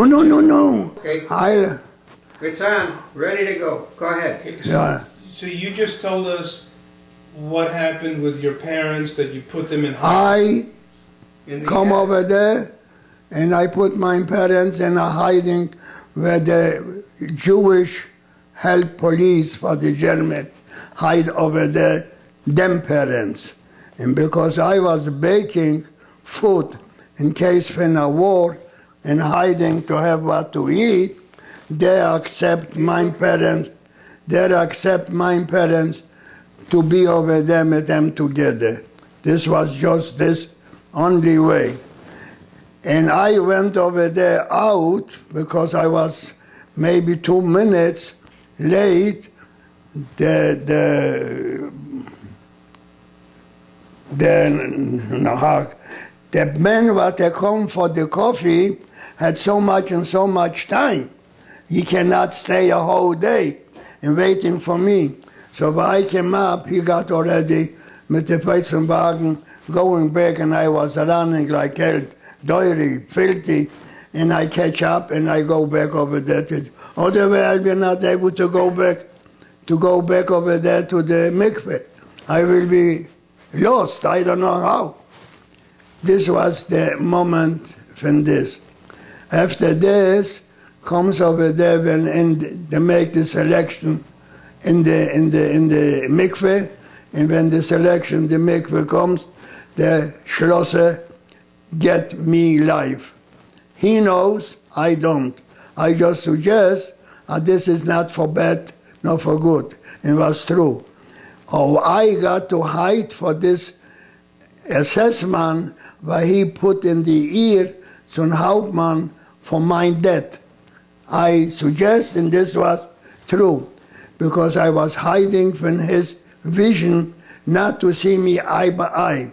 No. Okay. I'll, It's on. Ready to go. Go ahead. Okay, yeah. so you just told us what happened with your parents, that you put them in I In the come attic. over there and I put my parents in a hiding where the Jewish help police for the German hide over there, them parents. And because I was baking food in case for a war and hiding to have what to eat, they accept my parents to be over there with them together. This was just this only way. And I went over there out because I was maybe 2 minutes late. The man what they come for the coffee had so much time. He cannot stay a whole day and waiting for me. So when I came up, he got already with the Weizenwagen going back, and I was running like hell, dirty, filthy, and I catch up and I go back over there. Otherwise, I'll be not able to go back over there to the mikveh. I will be lost. I don't know how. This was the moment from this. After this, comes over there when they make the selection in the mikveh, and when the selection, the mikveh comes, the Schlosser get me live. He knows, I don't. I just suggest this is not for bad, not for good. It was true. Oh, I got to hide for this assessment where he put in the ear zum Hauptmann for my death. I suggest, and this was true, because I was hiding from his vision not to see me eye by eye.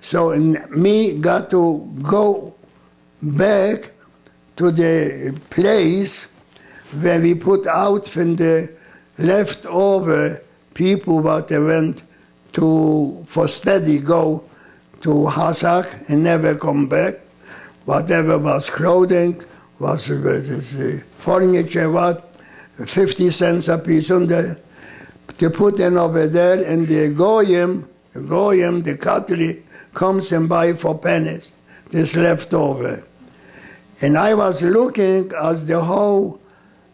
So me got to go back to the place where we put out from the leftover people what they went to for study, go to Hasach and never come back. Whatever was clothing, was furniture, what, 50 cents a piece. And they put in over there, and the Goyim, the Catholic, comes and buy for pennies, this leftover. And I was looking as the whole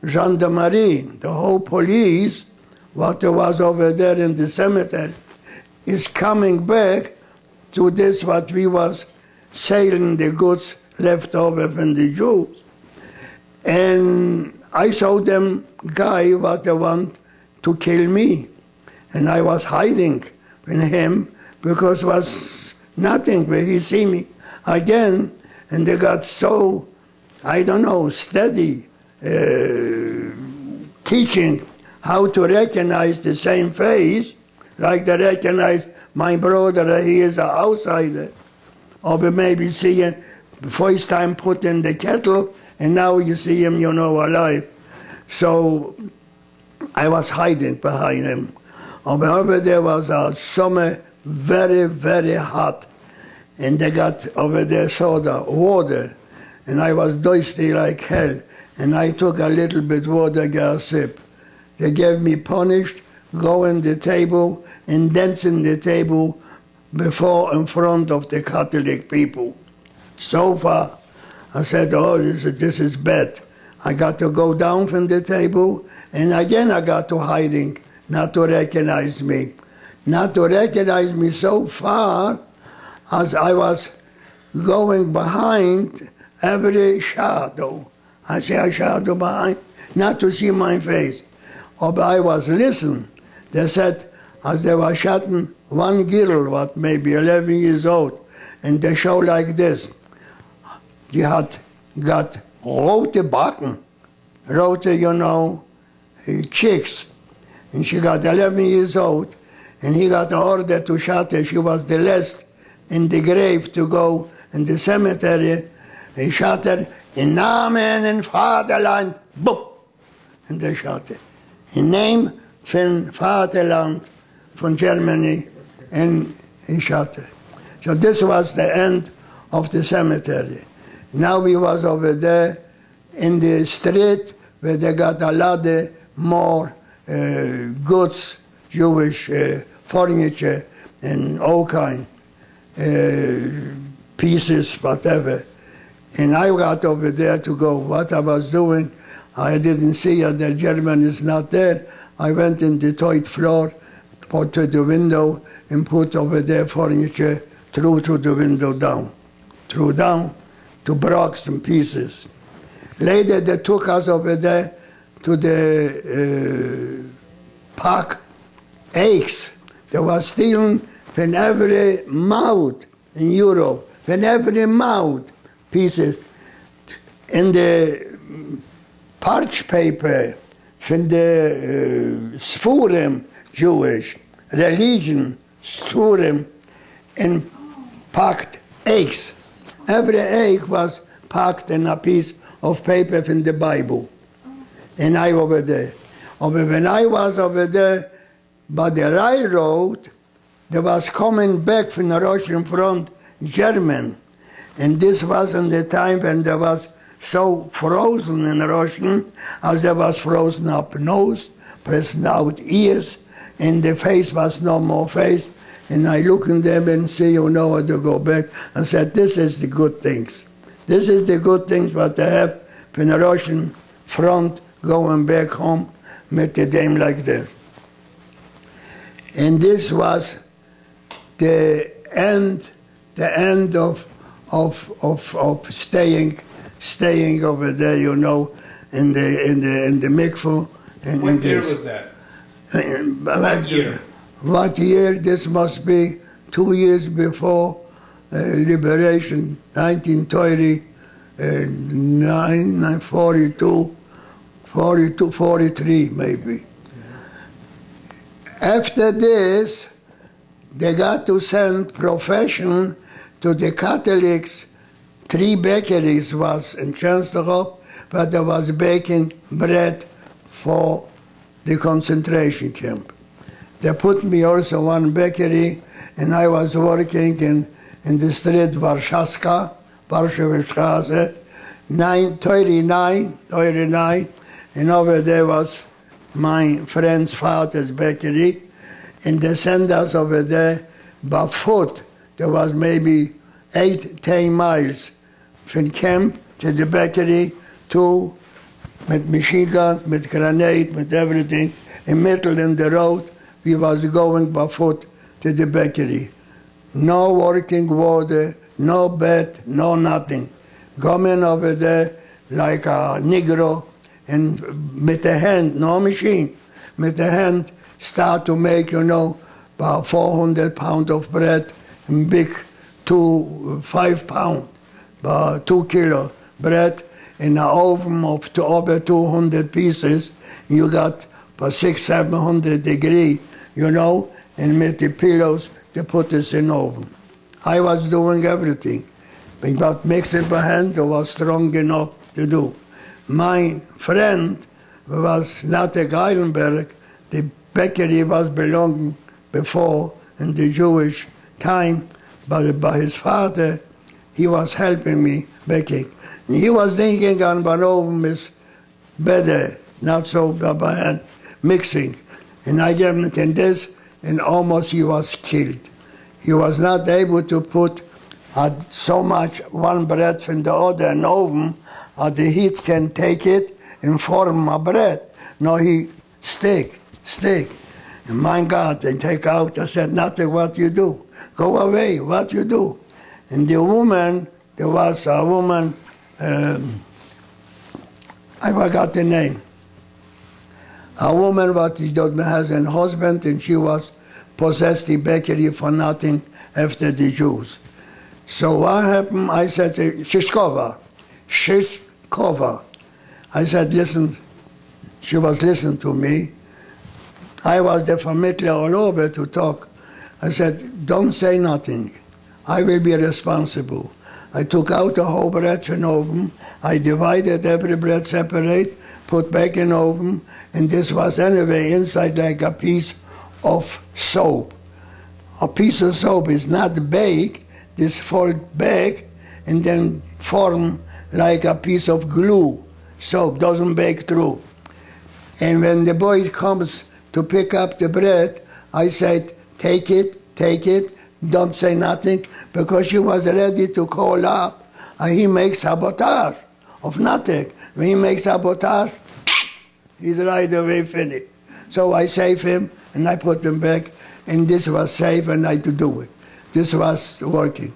gendarmerie, the whole police, what was over there in the cemetery, is coming back to this what we was selling the goods left over from the Jews. And I saw them guy what they want to kill me. And I was hiding from him because it was nothing when he see me again. And they got so, I don't know, steady teaching how to recognize the same face, like they recognize my brother, he is an outsider. Or maybe see him the first time put in the kettle, and now you see him, you know, alive. So I was hiding behind him. Over there was a summer, very, very hot. And they got over there soda, water. And I was thirsty like hell. And I took a little bit water, got a sip. They gave me punished, go in the table and dance in the table before in front of the Catholic people. So far, I said, oh, this is bad. I got to go down from the table, and again I got to hiding, not to recognize me. Not to recognize me so far as I was going behind every shadow. I see a shadow behind, not to see my face. But I was listening. They said, as they were shooting one girl, what maybe 11 years old, and they show like this. She had got rote Backen, rote, you know, cheeks. And she got 11 years old, and he got an order to shot her. She was the last in the grave to go in the cemetery. He shot her, in Namen and Vaterland, boom! And they shot her. In name von Vaterland, from Germany, and he shot her. So this was the end of the cemetery. Now we was over there in the street where they got a lot of more goods, Jewish furniture and all kind pieces, whatever. And I got over there to go. What I was doing, I didn't see it. The German is not there. I went in the third floor, put to the window, and put over there furniture through the window down. Through down to blocks and pieces. Later they took us over there to the park eggs. They were stealing from every mouth in Europe, from every mouth pieces. In the parch paper, from the Sfurim, Jewish religion, Sfurim, and packed eggs. Every egg was packed in a piece of paper from the Bible. And I over there. When I was over there by the railroad, there was coming back from the Russian front German. And this wasn't the time when there was so frozen in Russian, as there was frozen up nose, pressed out ears, and the face was no more face. And I look at them and say, you know how to go back, and said, this is the good things. This is the good things what they have from the Russian front going back home, met the them like that. And this was the end of staying over there, you know, in the mikveh. And What year was that? What year? What year? This must be 2 years before liberation, 1939, 42, 43 maybe. After this, they got to send profession to the Catholics. 3 bakeries was in Częstochow, but there was baking bread for the concentration camp. They put me also one bakery, and I was working in the street Warszawska, Warschauer Straße, 39, and over there was my friend's father's bakery, and they sent us over there by foot. There was maybe 8-10 miles from camp to the bakery, to with machine guns, with grenade, with everything, in middle in the road. We was going by foot to the bakery. No working water, no bed, no nothing. Coming over there like a Negro, and with the hand, no machine, with the hand start to make, you know, about 400 pounds of bread, and big 5 pound, about 2 kilo bread in an oven of over 200 pieces. You got for 600-700 degrees, you know, and with the pillows, they put this in oven. I was doing everything. But mix it by hand, I was strong enough to do. My friend was not a Geilenberg. The bakery was belonging before in the Jewish time, but by his father, he was helping me baking. And he was thinking on one oven is better, not so by hand mixing. And I gave him this, and almost he was killed. He was not able to put so much one bread from the other in oven, the heat can take it and form a bread. No, he stick. And my God, they take out, I said, nothing, what you do? Go away, what you do? And the woman, there was a woman, I forgot the name. A woman what has a husband, and she was possessed the bakery for nothing after the Jews. So what happened? I said, Shishkova. I said, listen. She was listening to me. I was the familiar all over to talk. I said, don't say nothing. I will be responsible. I took out the whole bread from oven. I divided every bread separate, put back in oven, and this was anyway inside like a piece of soap. A piece of soap is not baked, this fold back and then form like a piece of glue. soap, doesn't bake through. And when the boy comes to pick up the bread, I said, take it, don't say nothing, because she was ready to call up. And he makes sabotage of nothing. When he makes sabotage, he's right away finished. So I save him, and I put him back, and this was safe, and I had to do it. This was working.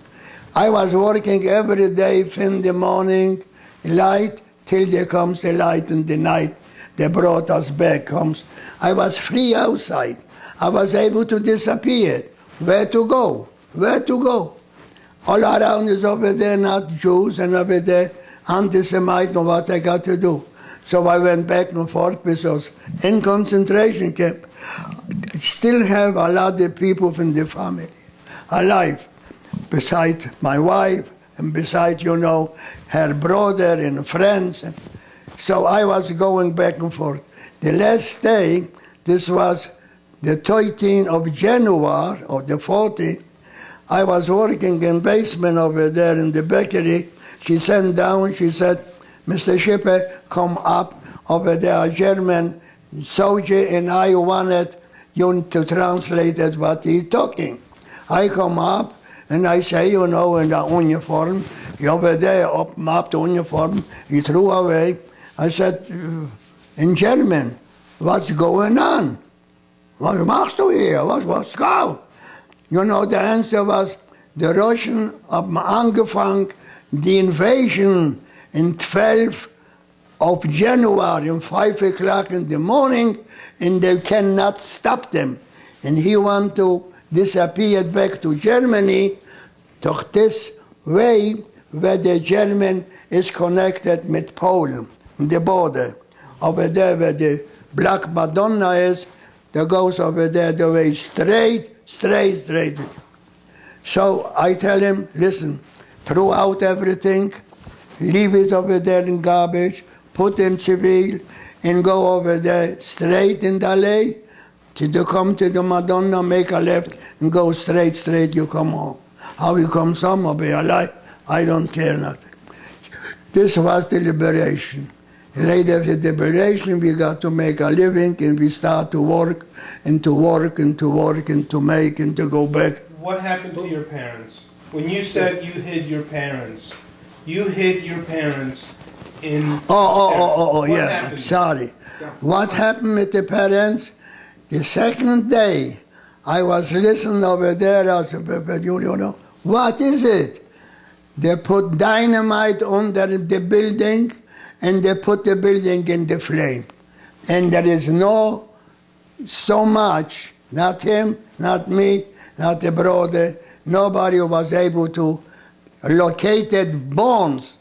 I was working every day from the morning, light, till there comes the light in the night. They brought us back, comes. I was free outside. I was able to disappear. Where to go? Where to go? All around is over there, not Jews, and over there, anti-Semite, know what I got to do. So I went back and forth because in concentration camp, still have a lot of people from the family alive, beside my wife, and beside, you know, her brother and friends. So I was going back and forth. The last day, this was the 13th of January, or the 14th, I was working in basement over there in the bakery. She sent down, she said, Mr. Schipper, come up over there, a German soldier, and I wanted you to translate it what he's talking. I come up, and I say, you know, in the uniform, he over there, open up the uniform, he threw away. I said, in German, what's going on? Was machst du hier? What's going? You know, the answer was, the Russians haben angefangen, the invasion in 12 of January, at 5 o'clock in the morning, and they cannot stop them. And he want to disappear back to Germany, to this way where the German is connected with Poland, the border. Over there where the Black Madonna is, that goes over there the way straight. So I tell him, listen, throw out everything, leave it over there in garbage, put in civil, and go over there straight in the alley till you come to the Madonna, make a left, and go straight, you come home. How you come home or be alive, I don't care nothing. This was the liberation. Later with the liberation, we got to make a living, and we start to work, and to work, and to work, and to make, and to go back. What happened to your parents? When you said you hid your parents in... Oh, What yeah, happened? I'm sorry. What happened with the parents? The second day, I was listening over there, I said, you know, what is it? They put dynamite under the building, and they put the building in the flame. And there is no, so much, not him, not me, not the brother, nobody was able to locate bones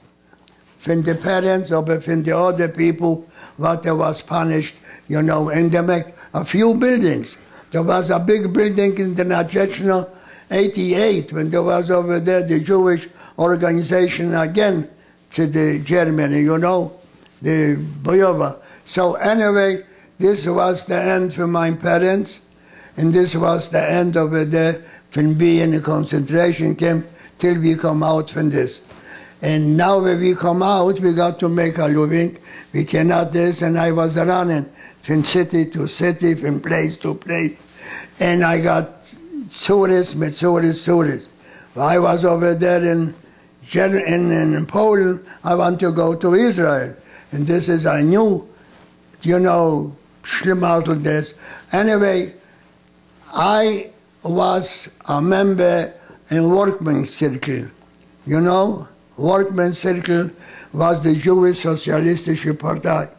from the parents or from the other people what they was punished, you know, and they make a few buildings. There was a big building in the National 88 when there was over there the Jewish organization again to the Germany, you know, the Boyova. So anyway, this was the end for my parents, and this was the end over there from being in a concentration camp till we come out from this. And now when we come out, we got to make a living. We cannot this, and I was running from city to city, from place to place. And I got tourists. I was over there in Poland. I want to go to Israel. And this is, I knew, you know, schlimm this. Anyway, I was a member in Workmen's Circle. You know, Workmen's Circle was the Jewish Socialistische Partei.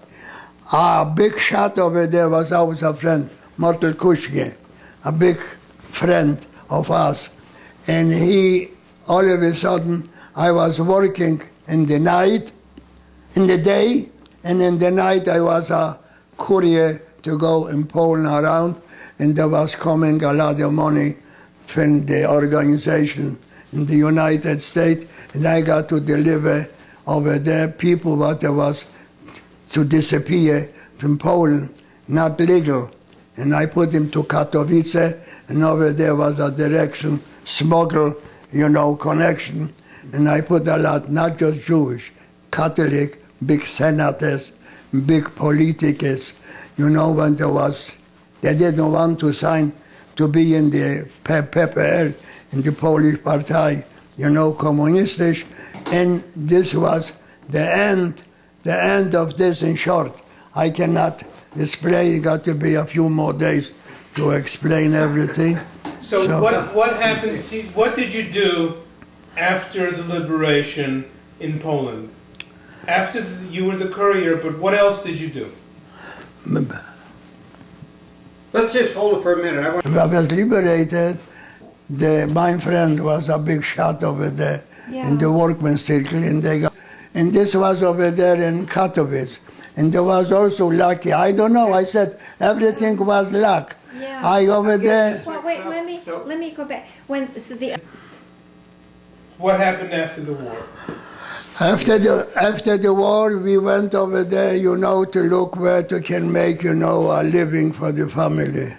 A big shot over there was always a friend, Mortel Kuschke, a big friend of us. And he, all of a sudden, I was working in the night, in the day, and in the night I was a courier to go in Poland around, and there was coming a lot of money from the organization in the United States, and I got to deliver over there people what there was to disappear from Poland, not legal. And I put them to Katowice, and over there was a direction, smuggle, you know, connection. And I put a lot, not just Jewish, Catholic, big senators, big politicus. You know, when they didn't want to sign to be in the PPR, in the Polish Party, you know, communistic, and this was the end of this in short. I cannot display, it got to be a few more days to explain everything. So what happened, what did you do after the liberation in Poland? After you were the courier, but what else did you do? Let's just hold it for a minute. When I was liberated, my friend was a big shot over there in the workman's circle, and this was over there in Katowice. And there was also lucky. I don't know. I said everything was luck. Yeah. I over there. Well, wait. Let me go back. What happened after the war? After the war, we went over there, you know, to look where to can make, you know, a living for the family.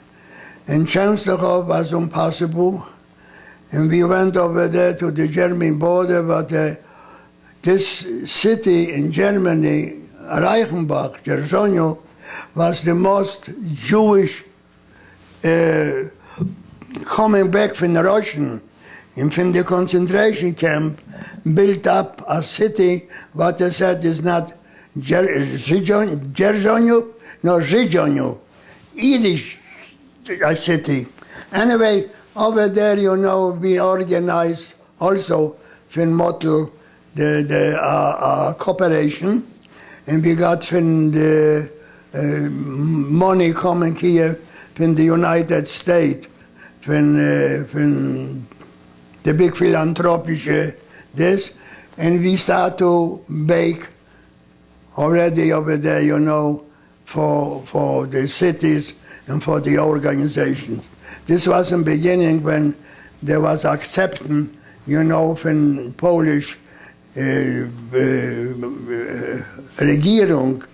And Częstochow was impossible. And we went over there to the German border, but this city in Germany, Reichenbach, Jerzonio, was the most Jewish coming back from the Russian and from the concentration camp, built up a city, what they said is not Jerzonio, no, Żydzionio, Yiddish city. Anyway, over there, you know, we organized also from Motel the cooperation, and we got from the money coming here from the United States, from the big philanthropic this, and we start to bake already over there, you know, for the cities and for the organizations. This was in the beginning when there was acceptance, you know, from Polish Regierung,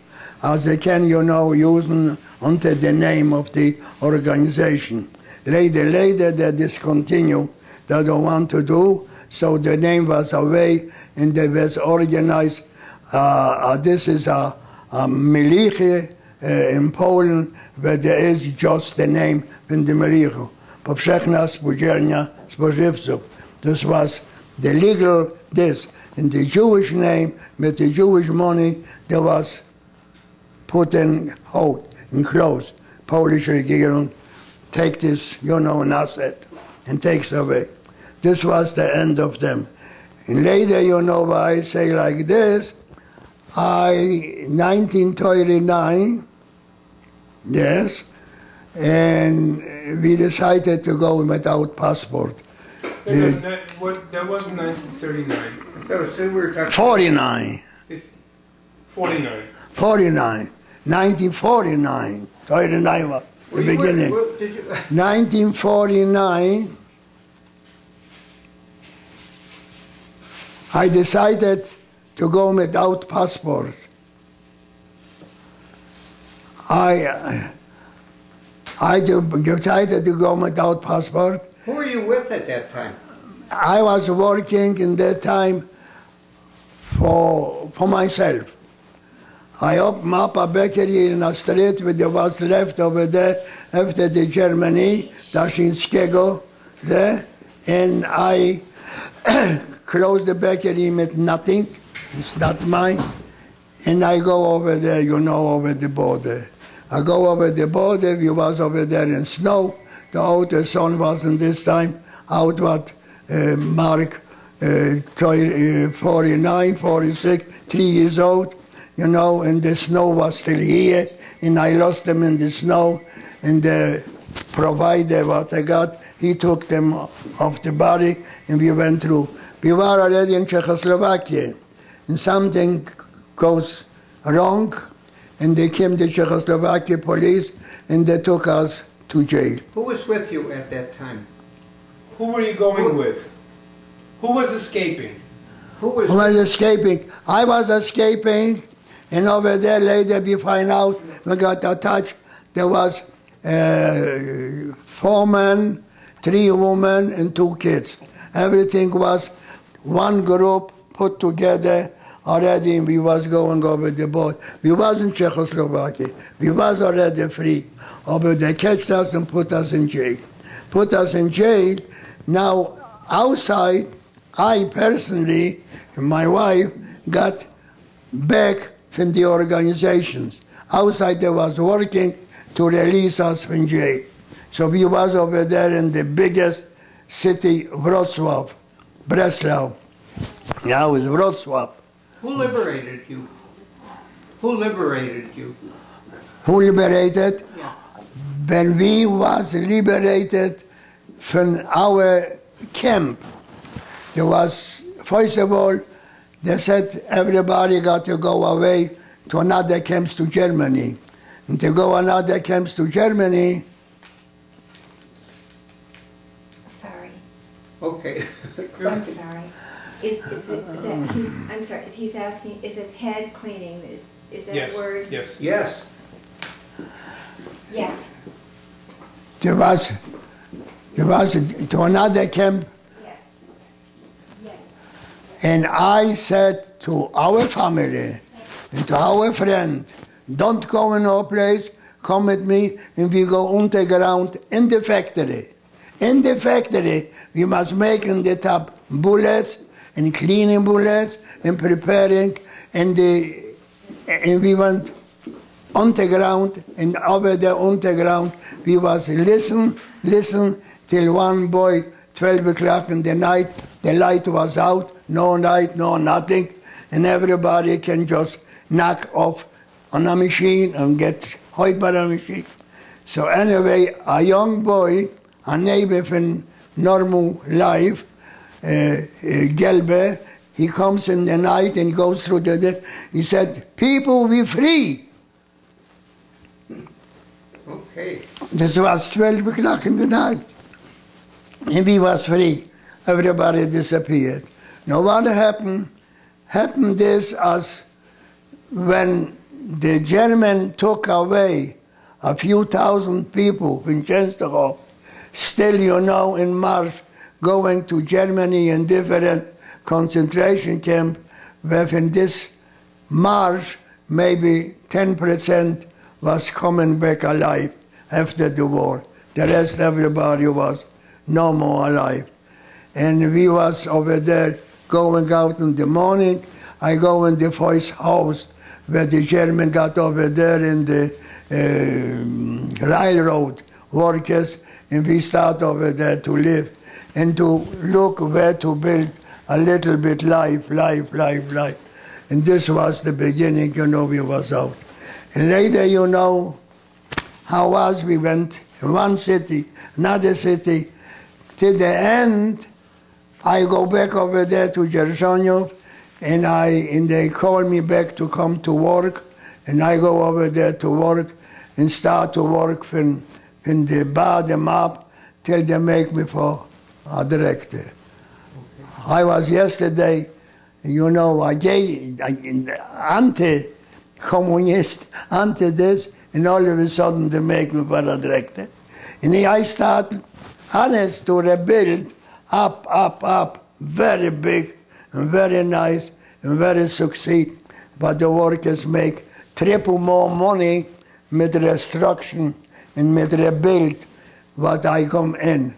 as they can, you know, using under the name of the organization. Later they discontinue, they don't want to do, so the name was away and they was organized. This is a militia in Poland where there is just the name from the militia. Powszechna Spółdzielnia Spożywców. This was the legal this. In the Jewish name, with the Jewish money, there was put in hold, in close. Polish Regierung take this, you know, an asset and takes away. This was the end of them. And later, you know, I say like this, 1939, yes, and we decided to go without passport. That wasn't 1939. So we were talking 49. 49. 49. 1949. 39 was the beginning. 1949, I decided to go without passport. I decided to go without passport. Who were you with at that time? I was working in that time for myself. I opened up a bakery in a street where there was left over there after the Germany, Daszyńskiego, there, and I closed the bakery with nothing. It's not mine. And I go over there, you know, over the border. I go over the border, we was over there in snow. The older son wasn't this time out what Mark 49, 46, 3 years old, you know, and the snow was still here, and I lost them in the snow, and the provider what I got, he took them off the body, and we went through. We were already in Czechoslovakia, and something goes wrong, and they came to Czechoslovakia police, and they took us to jail. Who was with you at that time? Who were you going with? Who was escaping? Who was escaping? I was escaping, and over there later we find out, we got attached, there was 4 men, 3 women, and 2 kids. Everything was one group put together already, and we was going over the boat. We was in Czechoslovakia. We was already free. But they catched us and put us in jail. Put us in jail. Now, outside, I personally and my wife got back from the organizations. Outside, they was working to release us from jail. So we was over there in the biggest city, Wrocław, Breslau. Now it's Wrocław. Who liberated you? Who liberated you? Who liberated? Yeah. When we was liberated from our camp, there was, first of all, they said everybody got to go away to another camps to Germany. And to go another camps to Germany, Sorry, Okay. I'm sorry. I'm sorry, if he's asking, is it head cleaning, is that Yes, word? yes. Yes. Yes, there was to another camp, yes, yes. and I said to our family and to our friend, don't go in no place, come with me, and we go underground in the factory. In the factory, we must make in the top bullets and cleaning bullets and preparing, and we went underground, and over the underground, we was listen till one boy, 12 o'clock in the night, the light was out, no light, no nothing, and everybody can just knock off on a machine and get hit by a machine. So anyway, a young boy, a neighbor from normal life, Gelbe, he comes in the night and goes through the, he said, people, we free. Okay. This was 12 o'clock in the night. And we was free. Everybody disappeared. Now what happened? Happened this as when the German took away a few thousand people from Częstochow, still, you know, in March, going to Germany in different concentration camps, where in this March, maybe 10% was coming back alive after the war. The rest, everybody was no more alive. And we was over there going out in the morning. I go in the first house where the German got over there in the railroad workers, and we start over there to live and to look where to build a little bit life. And this was the beginning, you know, we was out. And later, you know, how was we went in one city, another city, till the end, I go back over there to Jerzhonov, and they call me back to come to work, and I go over there to work and start to work from the bottom up till they make me for a director. I was yesterday, you know, anti-communist, anti-this, and all of a sudden they make me for a director. And I start, honest, to rebuild up, very big and very nice and very succeed. But the workers make triple more money with restructuring and with rebuild what I come in.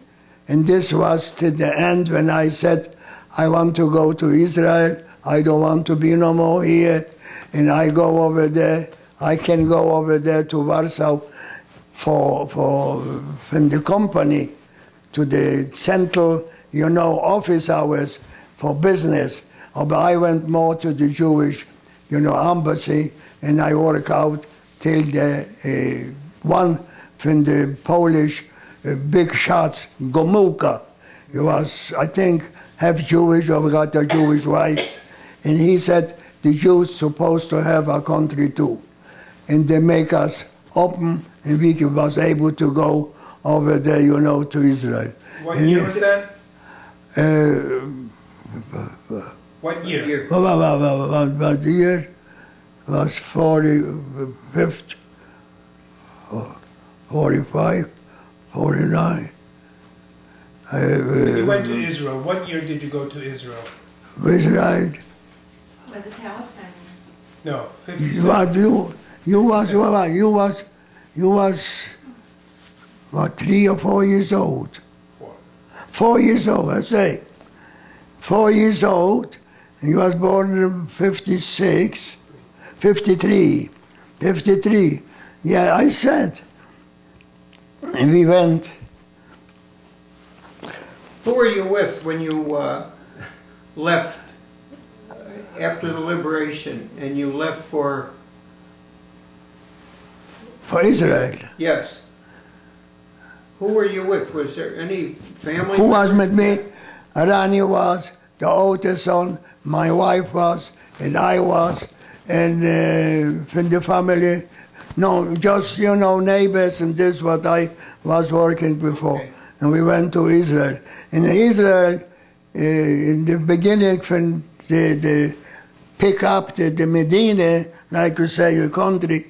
And this was to the end when I said, I want to go to Israel, I don't want to be no more here, and I go over there, I can go over there to Warsaw from the company to the central, you know, office hours for business. But I went more to the Jewish, you know, embassy, and I work out till the one from the Polish big shots, Gomułka. He was, I think, half Jewish, or got a Jewish wife. And he said, the Jews supposed to have a country too. And they make us open, and we was able to go over there, you know, to Israel. What And year was that? What year? What year was 45, 45, 49. When you went to Israel, what year did you go to Israel? Israel, Was it Palestine? No, You 57. was what, 3 or 4 years old? 4. 4 years old, I say. 4 years old. He was born in 56, 53. 53. Yeah, I said. And we went. Who were you with when you left after the liberation and you left for, For Israel. yes. Who were you with? Was there any family? Who was with me? Rani was, the oldest son, my wife was, and I was, and from the family, no, just, neighbors, and this what I was working before. Okay. And we went to Israel. In Israel, in the beginning, when they pick up the Medina, like you say, your country,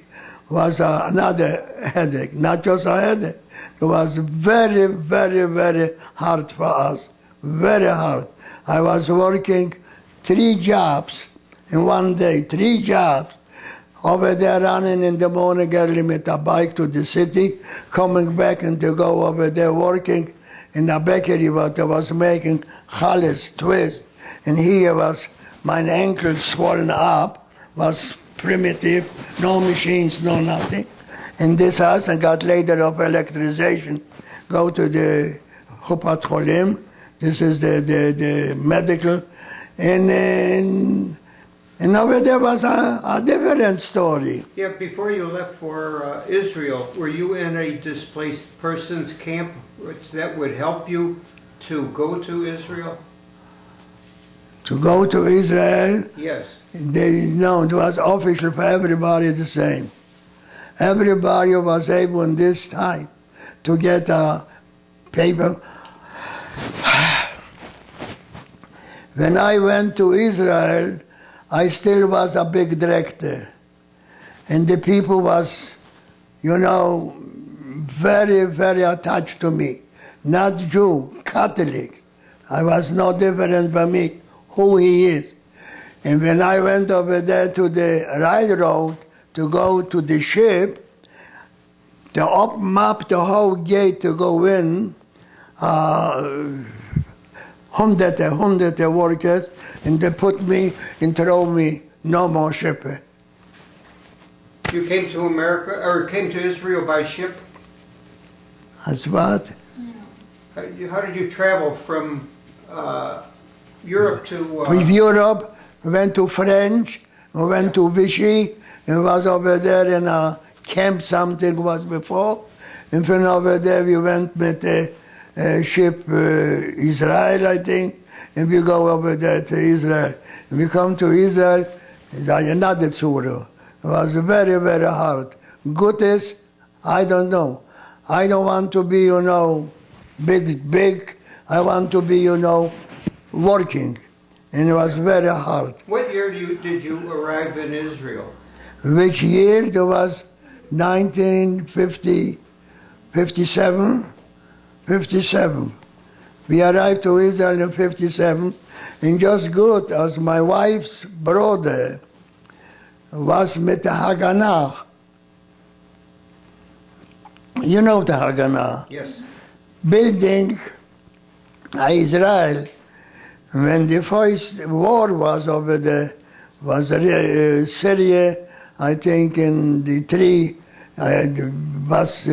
was another headache, not just a headache. It was very, very, very hard for us, very hard. I was working 3 jobs in one day, 3 jobs. Over there running in the morning early with a bike to the city, coming back and to go over there working in a bakery what I was making challis, twist. And here was my ankle swollen up, was primitive, no machines, no nothing. In this house, I got later of electricization, go to the Chupat Cholim, this is the medical, and over there was a different story. Yeah, before you left for Israel, were you in a displaced persons camp that would help you to go to Israel? To go to Israel, Yes. no, it was official for everybody the same. Everybody was able in this time to get a paper. When I went to Israel, I still was a big director. And the people was, very, very attached to me. Not Jew, Catholic. I was no different by me, who he is. And when I went over there to the railroad to go to the ship, they opened up the whole gate to go in, hundred workers, and they put me and throw me, no more ship. You came to America, or came to Israel by ship? That's what? How did you travel from Europe to... With Europe, we went to French, we went to Vichy, and was over there in a camp, something was before. And from over there, we went with the ship Israel, I think, and we go over there to Israel. And we come to Israel, it's another tzura. It was very, very hard. Good is, I don't know. I don't want to be, big. I want to be, working. And it was very hard. What year did you arrive in Israel? Which year? There was 1950, 57. 57. We arrived to Israel in 57, and just good as my wife's brother was with the Haganah. You know the Haganah. Yes. Building Israel. When the first war was over there, was Syria, I think in the 3, was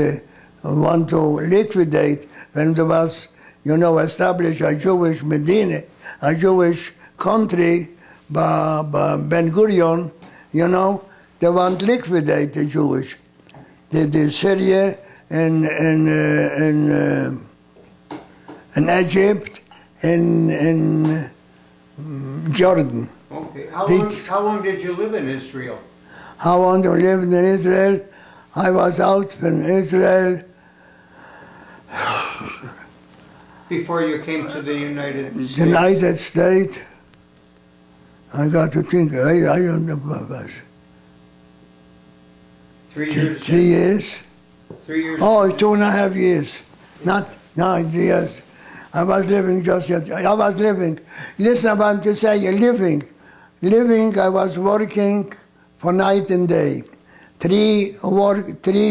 want to liquidate when there was, establish a Jewish Medina, a Jewish country by Ben Gurion, they want to liquidate the Jewish. The Syria and Egypt and Jordan. Okay. How long did you live in Israel? How long I lived in Israel? I was out in Israel. Before you came to the United States? United States. I got to think. I don't know about 3 years? 3 years. 3 years? Oh, 2.5 years. No, yes. I was living just yet. I was living. Listen, I want to say you're living. living, I was working for night and day. Three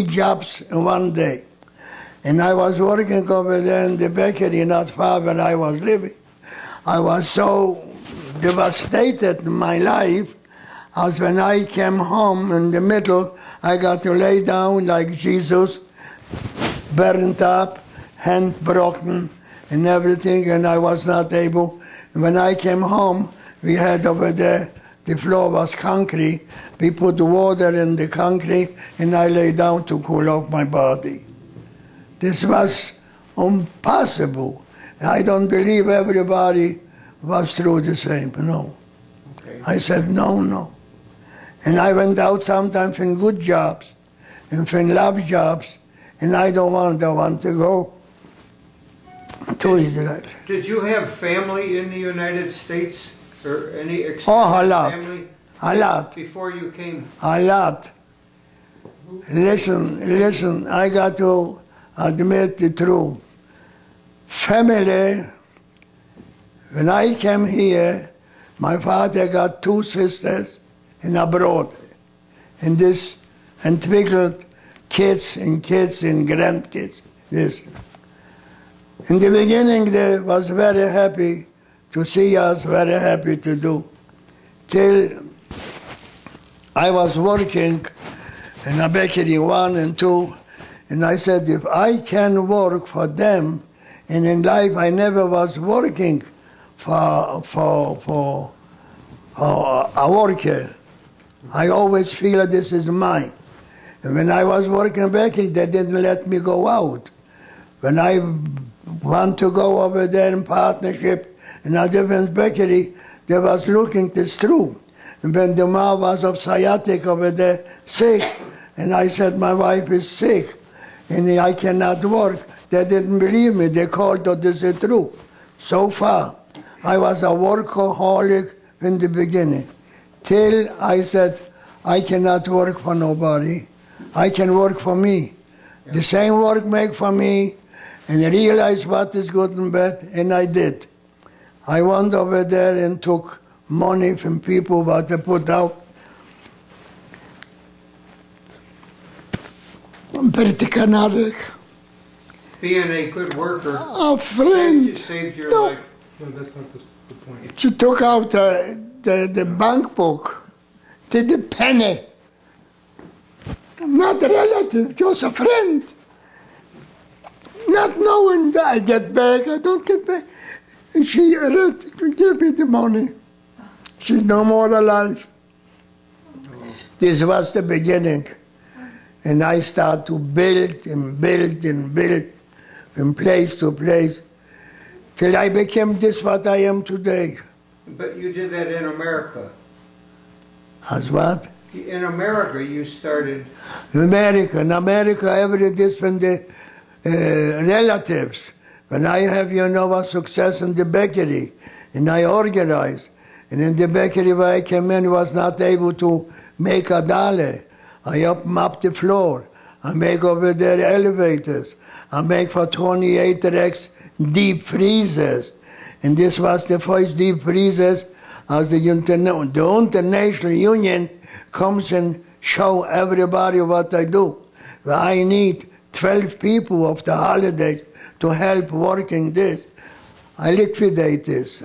jobs in one day. And I was working over there in the bakery not far where I was living. I was so devastated in my life as when I came home in the middle, I got to lay down like Jesus, burnt up, hand broken and everything, and I was not able. And when I came home, we had over there, the floor was concrete. We put the water in the concrete, and I lay down to cool off my body. This was impossible. I don't believe everybody was through the same, no. Okay. I said, no. And I went out sometimes in good jobs, and in love jobs, and I want to go to Israel. Did you have family in the United States or any Oh, a extended lot. family A lot. before you came? A lot. Listen, I got to admit the truth. Family, when I came here, my father got 2 sisters in abroad. And this entwickled kids and grandkids. This. In the beginning, they was very happy to see us, very happy to do. Till I was working in a bakery 1 and 2, and I said, if I can work for them, and in life I never was working for a worker. I always feel that this is mine. And when I was working in bakery, they didn't let me go out. When I want to go over there in partnership in a different bakery, they was looking this through. And when the mom was of sciatic over there, sick, and I said, my wife is sick, and I cannot work, they didn't believe me. They called that this is true. So far, I was a workaholic in the beginning, till I said, I cannot work for nobody. I can work for me. Yeah. The same work make for me, and I realized what is good and bad, and I did. I went over there and took money from people what they put out. Pretty Canadian. Being a good worker A friend. saved your No. life. No, that's not the point. She took out the bank book, to the penny. Not a relative, just a friend. Not knowing that I get back, I don't get back. And she gave me the money. She's no more alive. This was the beginning. And I started to build and build and build from place to place till I became this what I am today. But you did that in America. As what? In America, you started. In America, every different relatives. When I have, a success in the bakery, and I organized, and in the bakery where I came in, was not able to make a dollar. I mop the floor. I make over there elevators. I make for 28 racks deep freezers. And this was the first deep freezers as the International Union comes and show everybody what I do. I need 12 people of the holidays to help working this. I liquidate this.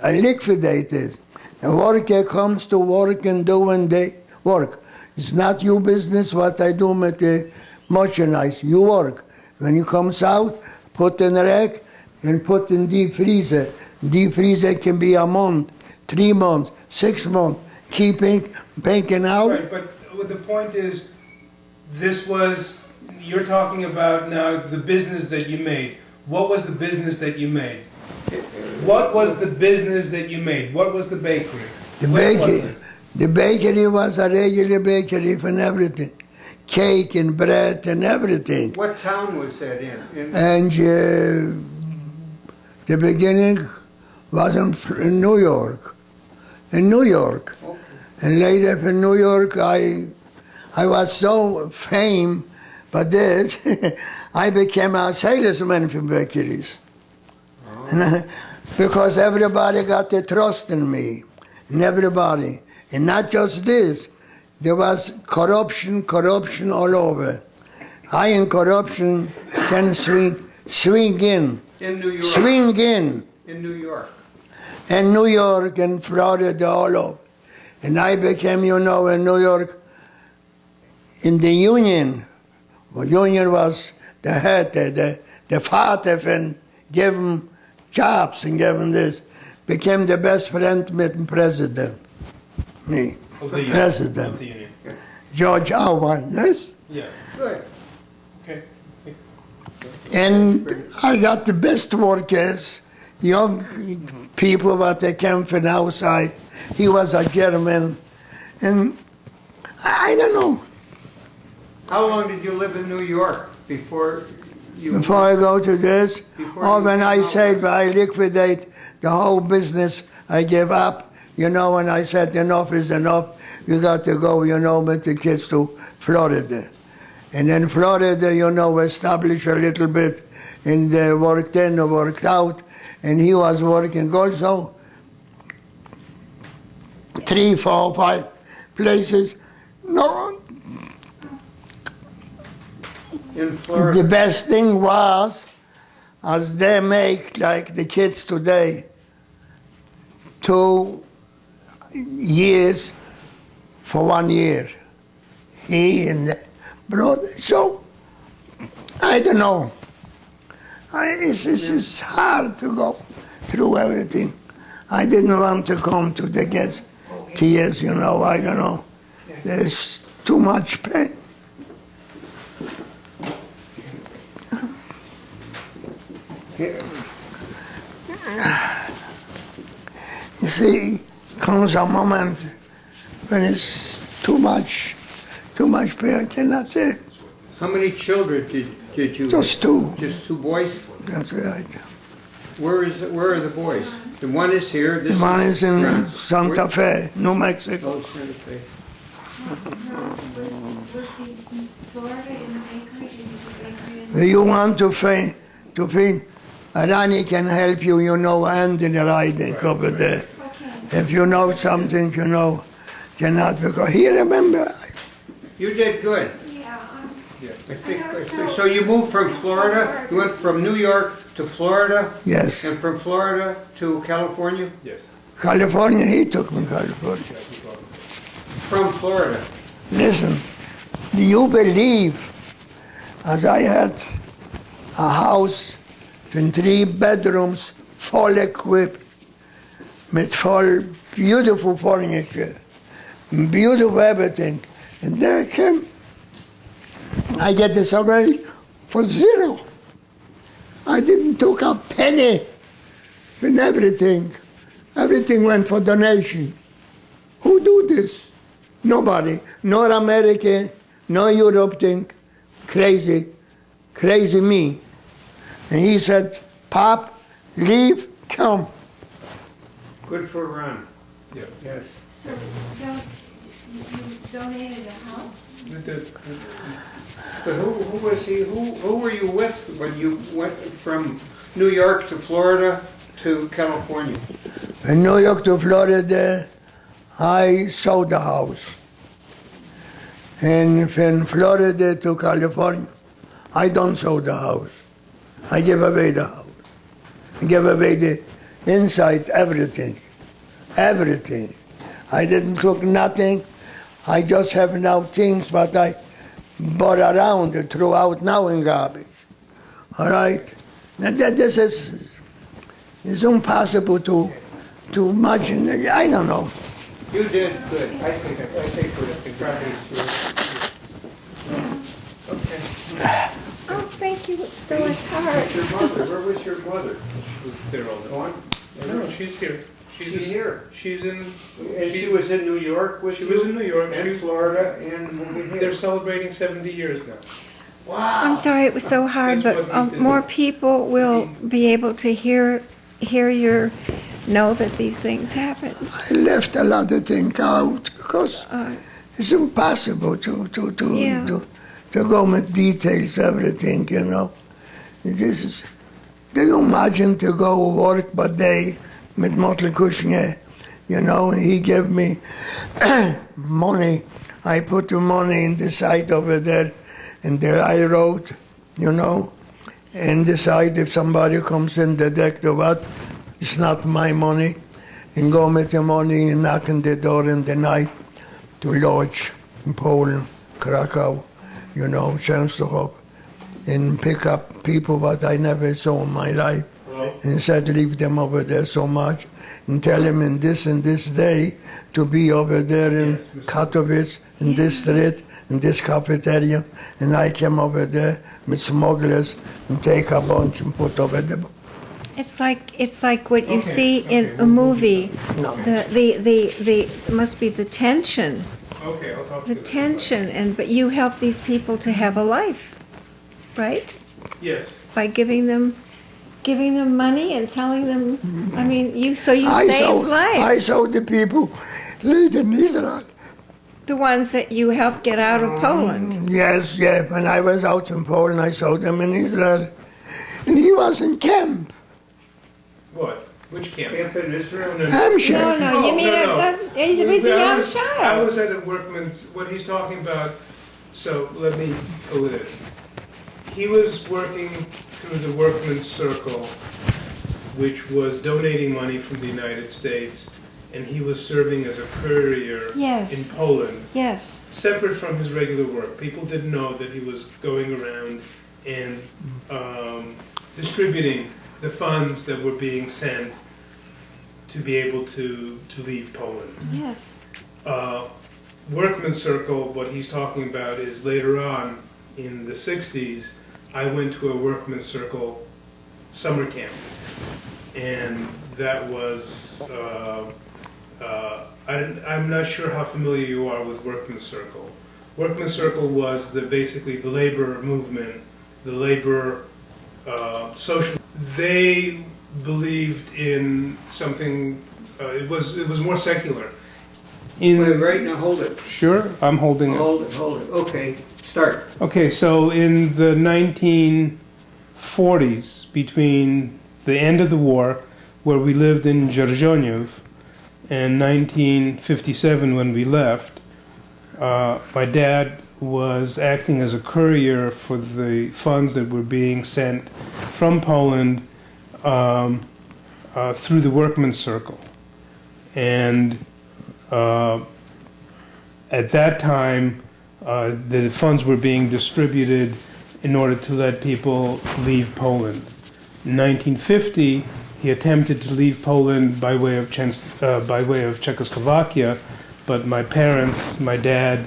The worker comes to work and do when they work. It's not your business what I do with the merchandise. You work. When you comes out, put in a rack and put in deep freezer. Deep freezer can be a month, 3 months, 6 months. Keeping, banking out. Right, but the point is, you're talking about now the business that you made. What was the business that you made? What was the business that you made? What was the bakery? The bakery was a regular bakery for everything. Cake and bread and everything. What town was that in? And the beginning was in New York. In New York. Okay. And later in New York, I was so famous, but this, I became a salesman for bakeries. Oh. Because everybody got the trust in me, and everybody. And not just this, there was corruption all over. I in corruption can swing in. In New York. Swing in. In New York. And New York and Florida all over. And I became, in New York, in the union. Well, union was the head, the father, and gave him jobs and gave him this. Became the best friend with the president. Me. Of the President. Of the union. George Orwell, yes? Yeah. Good. Okay. And I got the best workers, young people that they came from outside. He was a German. And I don't know. How long did you live in New York before you... Before I go to this, Before or you when I came out said with- I liquidate the whole business, I gave up. When I said enough is enough, you got to go, with the kids to Florida. And then Florida, established a little bit, and they worked out, and he was working also 3, 4, 5 places. No, In Florida. the best thing was, as they make, like the kids today, 2 years for 1 year. He and the brother. So, I don't know. It's hard to go through everything. I didn't want to come to the kids' tears, I don't know. There's too much pain. You see, comes a moment when it's too much pain. I cannot say. How many children did you Just have? 2. Just 2 boys? That's right. Where are the boys? The one is here. This One is in Grant. Santa Fe, New Mexico. Oh, Santa Fe. Was the Florida in the bakery? Did you do bakery? You want to feed, Rani can help you, and in the riding over there. Okay. If you know something, cannot, because he remember. You did good. Yeah. I think, so you moved from Florida? You went from New York to Florida? Yes. And from Florida to California? Yes. California, he took me California. From Florida. Listen, do you believe, as I had a house in 3 bedrooms, full equipped, with full beautiful furniture, beautiful everything, and there came, I get this away for 0. I didn't took a penny in everything. Everything went for donation. Who do this? Nobody. Nor America, no Europe think. Crazy me. And he said, Pop, leave, come. Good for Ron. Yeah. Yes. So you donated a house? We did. But who was he? Who were you with when you went from New York to Florida to California? In New York to Florida, I sold the house. And from Florida to California, I don't sell the house. I give away the house. I give away the inside, everything. Everything. I didn't took nothing. I just have now things that I bought around and threw out now in garbage. All right? This is it's impossible to imagine. I don't know. You did good. I think congratulations. Okay. Oh, thank you. So it's hard. Your mother. Where was your mother? She was there all the Go time. on. No, she's here. She's here. She's in. And she was in New York with She you? was in New York. And She- Florida and over here. They're celebrating 70 years now. Wow. I'm sorry it was so hard, That's but what we did. more people will be able to hear know that these things happen. I left a lot of things out because Uh, it's impossible to Yeah. go with details, everything, This is, do you imagine to go work by day with Motley Kushner, you know, he gave me money. I put the money in the side over there, and there I wrote, you know, and decide if somebody comes in, detect or what, it's not my money, and go with the money and knock on the door in the night to Lodz in Poland, Krakow, you know, Częstochow, and pick up people that I never saw in my life, and said leave them over there so much, and tell them in this day to be over there in Katowice, in this street, in this cafeteria, and I came over there with smugglers and take a bunch and put over there. It's like what you see in a movie. No. The must be the tension. Okay, I'll talk to The you. tension, but you help these people to have a life, right? Yes. By giving them money and telling them. I mean, you save I lives. saw the people live in Israel. The ones that you helped get out of Poland. Yes, yeah. When I was out in Poland, I saw them in Israel, and he was in camp. What? Which camp? Camp in Israel? Hampshire. No, you mean he's a young I child. was at a workman's, what he's talking about, so let me go with it. He was working through the workman's circle, which was donating money from the United States, and he was serving as a courier Yes. in Poland, Yes. separate from his regular work. People didn't know that he was going around and distributing the funds that were being sent to be able to leave Poland. Yes. Workman's circle, what he's talking about is later on in the 60s, I went to a workman's circle summer camp. And that was, I'm not sure how familiar you are with Workman's Circle. Workman's Circle was basically the labor movement, the labor social. They believed in something, it was more secular. Wait, right now, hold it. Sure, I'm holding it. Hold it. Okay, start. Okay, so in the 1940s, between the end of the war, where we lived in Dzierżoniów, and 1957 when we left, my dad was acting as a courier for the funds that were being sent from Poland through the Workman's Circle. And at that time, the funds were being distributed in order to let people leave Poland. In 1950, he attempted to leave Poland by way of Czechoslovakia, but my parents, my dad,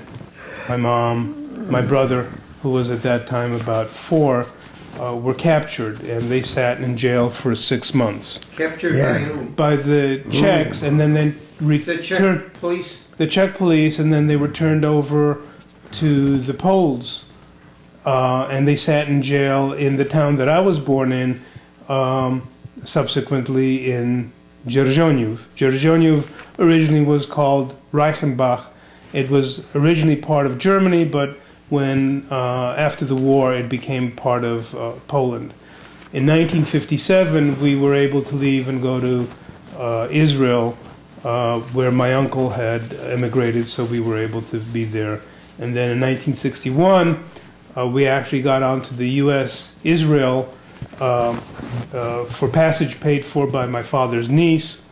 my mom, my brother, who was at that time about 4, were captured, and they sat in jail for 6 months. Captured Yeah. by whom? By the Czechs, and then they The Czech returned. police? The Czech police, and then they were turned over to the Poles, and they sat in jail in the town that I was born in, subsequently in Dzierżoniów. Dzierżoniów originally was called Reichenbach. It was originally part of Germany, but when after the war it became part of Poland. In 1957 we were able to leave and go to Israel, where my uncle had immigrated, so we were able to be there. And then in 1961, we actually got onto the U.S.-Israel for passage paid for by my father's niece,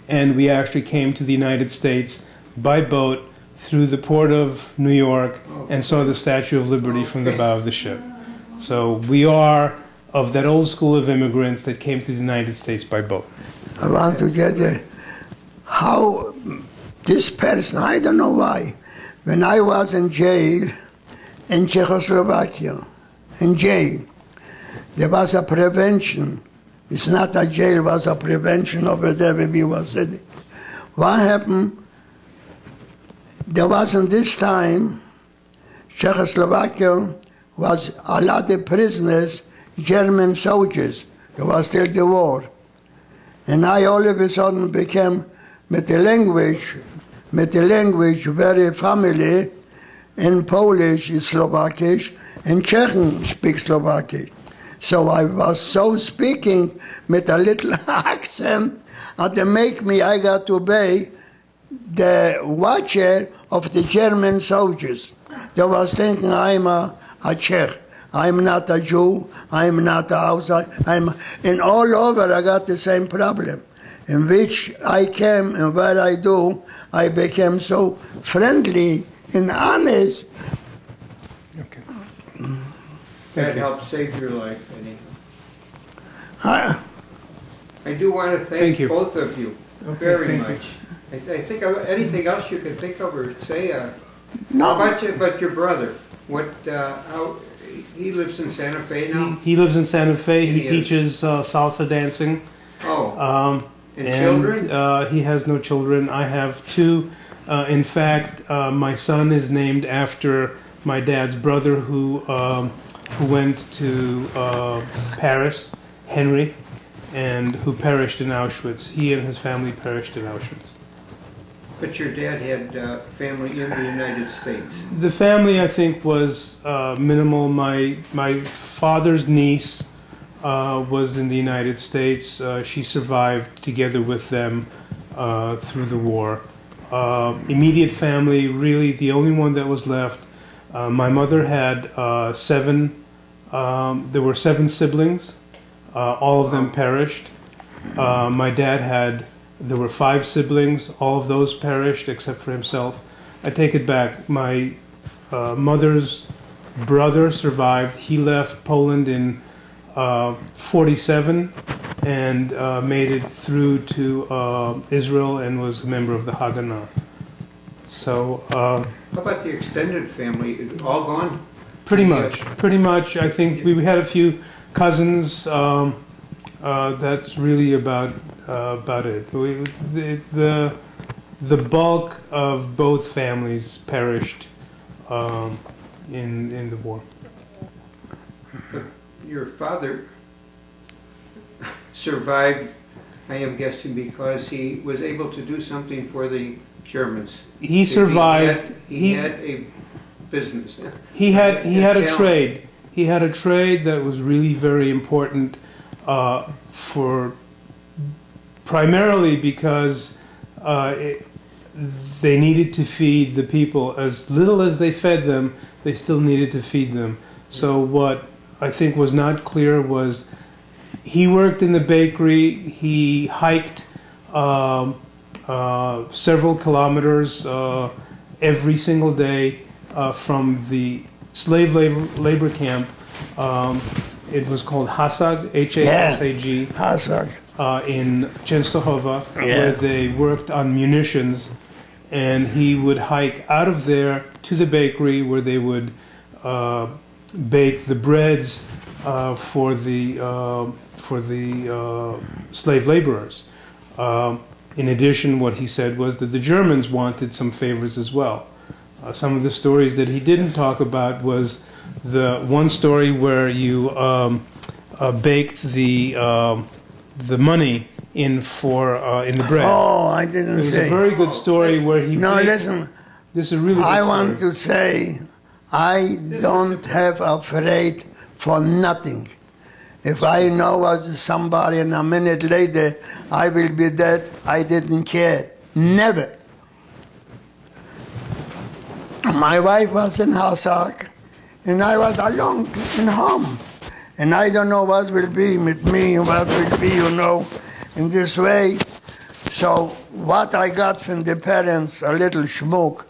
and we actually came to the United States by boat through the port of New York and saw the Statue of Liberty from the bow of the ship. So we are of that old school of immigrants that came to the United States by boat. I want to get how this person, I don't know why, when I was in jail in Czechoslovakia, in jail, there was a prevention. It's not a jail, it was a prevention over there where we were sitting. What happened? There was in this time, Czechoslovakia was a lot of prisoners, German soldiers. There was still the war. And I all of a sudden became, with the language very familiar in Polish, Slovakish, and Czech speak Slovakish. So I was so speaking with a little accent, and they make me, I got to be the watcher of the German soldiers. They was thinking I'm a Czech. I'm not a Jew. I'm not outside. And all over I got the same problem. In which I came and what I do, I became so friendly and honest. Okay. That helped save your life, anyhow. I, I do want to Thank thank you. both of you very much. I think anything else you can think of or say? How no, about your brother? What? How? He lives in Santa Fe now. He lives in Santa Fe. He He is. teaches salsa dancing. Oh, and children? He has no children. I have two. In fact, my son is named after my dad's brother who went to Paris, Henry, and who perished in Auschwitz. He and his family perished in Auschwitz. But your dad had family in the United States. The family, I think, was minimal. My father's niece was in the United States. She survived together with them through the war. Immediate family, really, the only one that was left. My mother had seven. There were 7 siblings. All of them perished. My dad had. There were 5 siblings. All of those perished except for himself. I take it back. My mother's brother survived. He left Poland in 47 and made it through to Israel and was a member of the Haganah. So How about the extended family? All gone? pretty much. I think we had a few cousins. That's really about it. The bulk of both families perished in the war. Your father survived, I am guessing, because he was able to do something for the Germans. He survived. He had a business. He had a talent. trade. He had a trade that was really very important for primarily because they needed to feed the people. As little as they fed them, they still needed to feed them. So what I think was not clear was he worked in the bakery. He hiked several kilometers every single day from the slave labor camp. It was called Hasag, H-A-S-A-G, Hasag. in Częstochowa, where they worked on munitions. And he would hike out of there to the bakery where they would bake the breads for the slave laborers. In addition, what he said was that the Germans wanted some favors as well. Some of the stories that he didn't talk about was the one story where you baked the money in the bread. Oh, I didn't It was say. a very good story where he. No, baked- listen. This is a really good I story. want to say, I don't have afraid for nothing. If I know was somebody and a minute later I will be dead, I didn't care. Never. My wife was in Hasag, and I was alone in home. And I don't know what will be with me, what will be, in this way. So what I got from the parents, a little schmuck,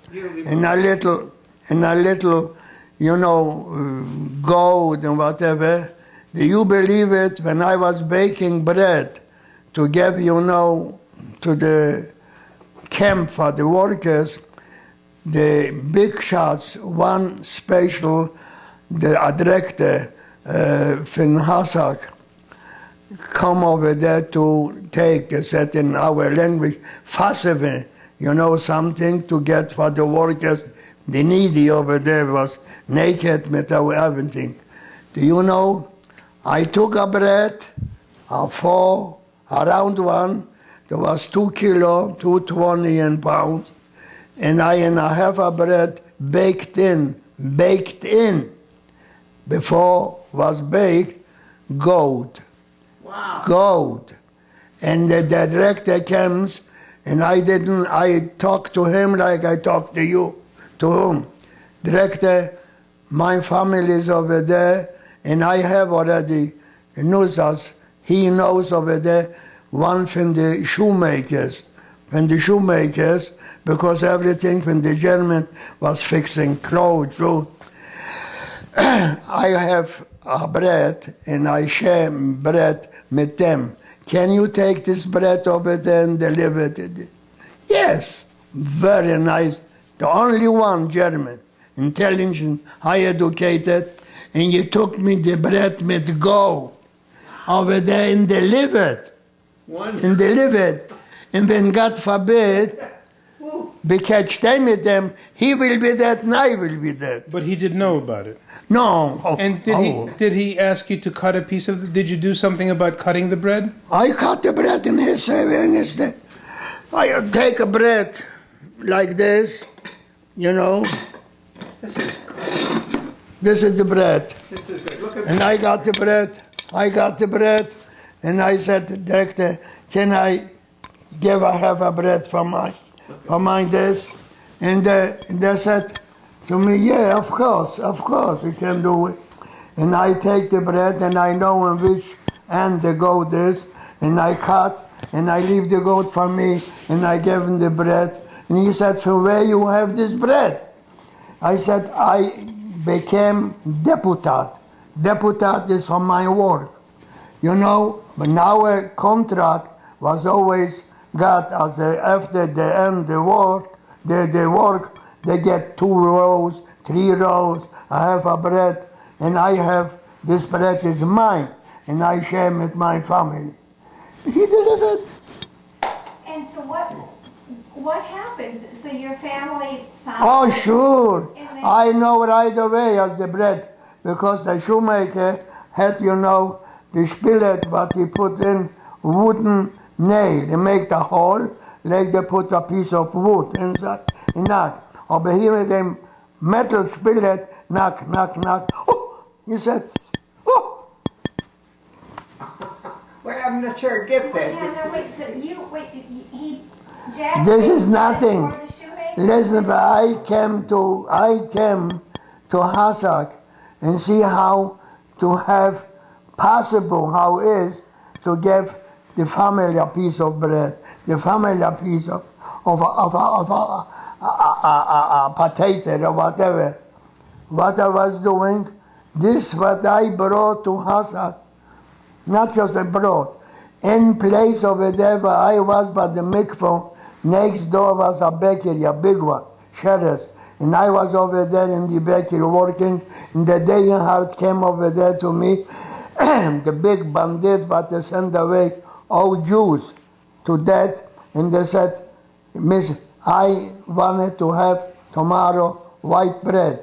and a little, gold and whatever. Do you believe it? When I was baking bread to give, to the camp for the workers, the big shots, one special, the director from Hasag, come over there to take, they said in our language, faseve, something to get for the workers. The needy over there was naked without everything. Do you know? I took a bread, a 4, around 1, there was 2 kilo, 220 pounds, and I have a bread baked in, before was baked, gold. Wow. Gold. And the director comes, and I talk to him like I talk to you, to whom? Director, my family is over there, and I have already knows us. He knows over there one from the shoemakers. From the shoemakers, because everything from the German was fixing clothes. So I have a bread, and I share bread with them. Can you take this bread over there and deliver it? Yes, very nice. The only one German, intelligent, high educated, and you took me the bread with go over there and delivered. And delivered. And when God forbid, we catch them with them, he will be dead and I will be dead. But he didn't know about it. No. And did he ask you to cut a piece of did you do something about cutting the bread? I cut the bread in his and I take a bread like this, you know. This is the bread. This is good. Look at And I got the bread, and I said, director, can I give a half a bread for mine this? And they said to me, yeah, of course, you can do it. And I take the bread, and I know in which end the goat is, and I cut, and I leave the goat for me, and I give him the bread. And he said, from where you have this bread? I said, I became deputat. Deputat is for my work. You know, but now a contract was always got as after the end the work, they get 2 rows, 3 rows, I have a bread, and I have, this bread is mine, and I share with my family. He delivered. And so what happened? So your family found Oh, it? sure. And then- I know right away as the bread, because the shoemaker had, you know, the spillet, what he put in wooden nail. They make the hole, like they put a piece of wood inside, and knock. Aber hier mit dem metal spillet, knock. Oh, he said, oh. Well, I'm not sure I get that. Yeah, no, wait, so he jacked This it is nothing. for the shoemaker? Listen, but I came to Hassak and see how to have possible, how is to give the family a piece of bread, the family a piece of a potato or whatever. What I was doing, this what I brought to Hassak, not just I brought. In place over there where I was by the mikvah, next door was a bakery, a big one, Sherris. And I was over there in the bakery working, and the day Hart came over there to me, the big bandit, but they sent away all Jews to death, and they said, Miss, I wanted to have tomorrow white bread.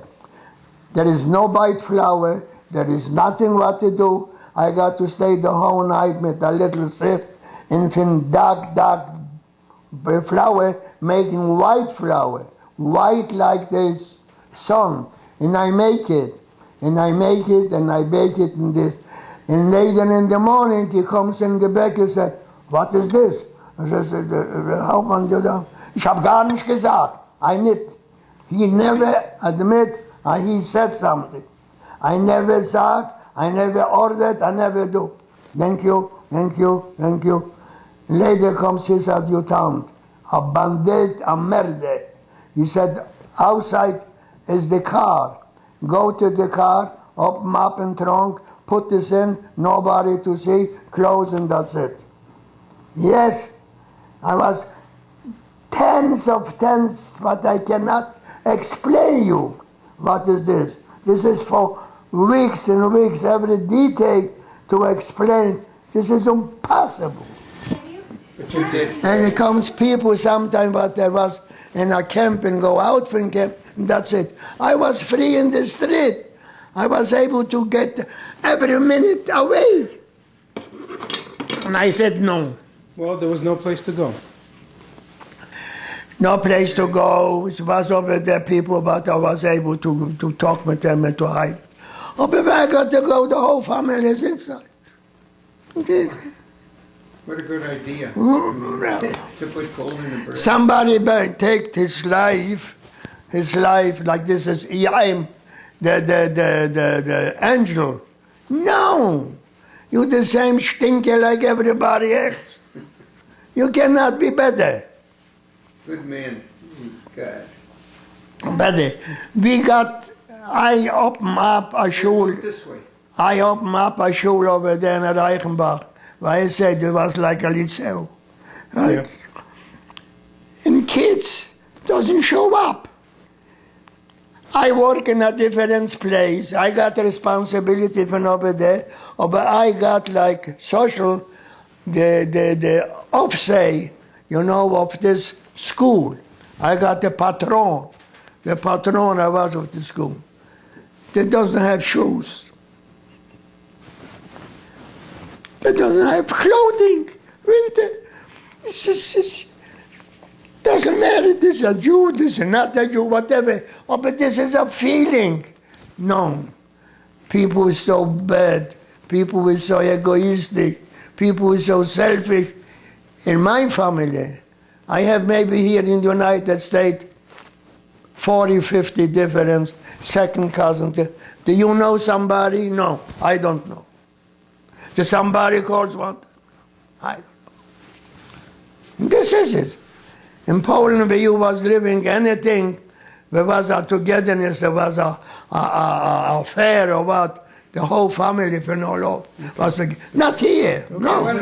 There is no white flour, there is nothing what to do. I got to stay the whole night with a little sift, and from dark flour, making white flour, white like the sun. And I make it, and I bake it in this. And later in the morning, he comes in the back and said, what is this? I said, how can you do? Ich hab gar nicht gesagt. I nicht. He never admit he said something. I never said, I never ordered, I never do. Thank you. Later comes his adjutant, a bandit, a murder. He said, outside is the car. Go to the car, open up and trunk, put this in, nobody to see, close, and that's it. Yes, I was tens, but I cannot explain you. What is this? This is for weeks and weeks, every detail to explain. This is impossible. But you did. And it comes people sometimes, but there was in a camp and go out from camp, and that's it. I was free in the street. I was able to get every minute away. And I said no. Well, there was no place to go. No place to go. It was over there people, but I was able to talk with them and to hide. Oh, but I got to go, the whole family is inside. What a good idea. To put gold in the bread. Somebody take his life like this is I'm the angel. No, you the same stinker like everybody else. You cannot be better. Good man. God. Better. I open up a shul. Look this way. I opened up a shul over there in Reichenbach. Where I said it was like a lyceu. Right? Yeah. And kids doesn't show up. I work in a different place. I got responsibility from over there, but I got like social, the offsay, of this school. I got the patron. The patron I was of the school. They doesn't have shoes. They doesn't have clothing. Winter. Doesn't matter, this is a Jew, this is not a Jew, whatever. Oh, but this is a feeling. No. People are so bad. People are so egoistic. People are so selfish. In my family, I have maybe here in the United States 40, 50 different second cousins. Do you know somebody? No, I don't know. Does somebody calls one? I don't know. This is it. In Poland, where you was living anything, there was a togetherness, there was a affair or what, the whole family from all over was like, not here, no.